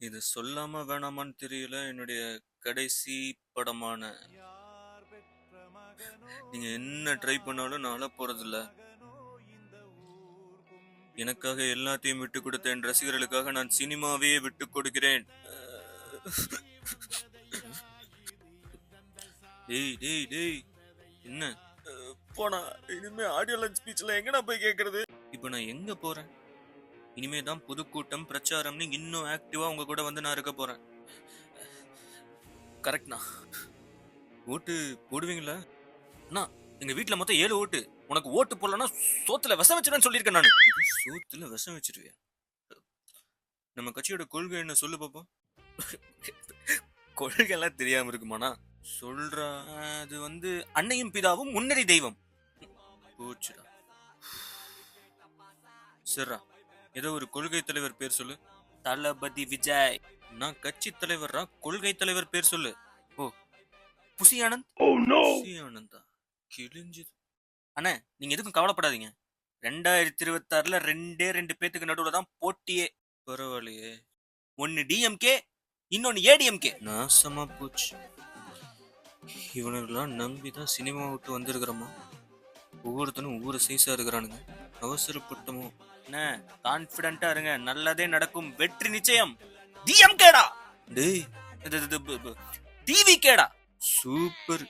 இது சொல்லாம வேணாமான்னு தெரியல. என்னுடைய கடைசி படமான நீங்க என்ன ட்ரை பண்ணாலும் நான் அழப் போறதில்ல. எனக்காக எல்லாத்தையும் விட்டுக் கொடுத்த என் ரசிகர்களுக்காக நான் சினிமாவையே விட்டுக் கொடுக்கிறேன். டேய் டேய் டேய், என்ன போனா இனிமே ஆடியோ லான்ச் ஸ்பீச்ல எங்கடா போய் கேக்குறது? இப்போ நான் எங்க போறேன்? இனிமே தான் பொதுக்கூட்டம் பிரச்சாரம்னு இன்னும் ஆக்டிவா உங்க கூட வந்து நான் இருக்க போறேன். கரெக்ட்னா? ஓட்டு போடுவீங்களா? அண்ணா, எங்க வீட்ல மொத்தம் 7 ஓட்டு. உனக்கு ஓட்டு போடலன்னா சோத்துல விஷம் வச்சிருவேன்னு சொல்லியிருக்கேன் நானு. இது சோத்துல விஷம் வச்சிருவியா? நம்ம கட்சியோட கொள்கை என்ன சொல்லு பாப்போம். கொள்கை எல்லாம் தெரியாம இருக்குமாண்ணா? சொல்றா. அது வந்து அன்னையும் பிதாவும் முன்னறி தெய்வம். போச்சுடா. சரிடா, ஏதோ ஒரு கொள்கை தலைவர் பேர் சொல்லு. தளபதி விஜய். நான் கட்சி தலைவர்ரா, கொள்கை தலைவர் பேர் சொல்லு. ஓ, புசி ஆனந்த். புசி ஆனந்தா? கிழிஞ்சது. அண்ணே, நீங்க எதுக்கும் கவலைப்படாதீங்க. 2026ல ரெண்டே 2 பேத்துக்கு நடுவுல தான் போட்டியே. பரவாயில்லையே. ஒன்னு டிஎம்கே, இன்னொன்னு ஏடிஎம்கே. நாசமா போச்சு. இவனுங்கெல்லாம் நம்பிதான் சினிமா விட்டு வந்திருக்கிறோமா? ஒவ்வொருத்தனும் ஒவ்வொரு சைஸா இருக்கிறானுங்க. அவசரப்பட்டமோ? என்ன, கான்பிடண்டா இருங்க, நல்லதே நடக்கும், வெற்றி நிச்சயம். டிஎம்கேடா. டேய், டிவி கேடா. சூப்பர்.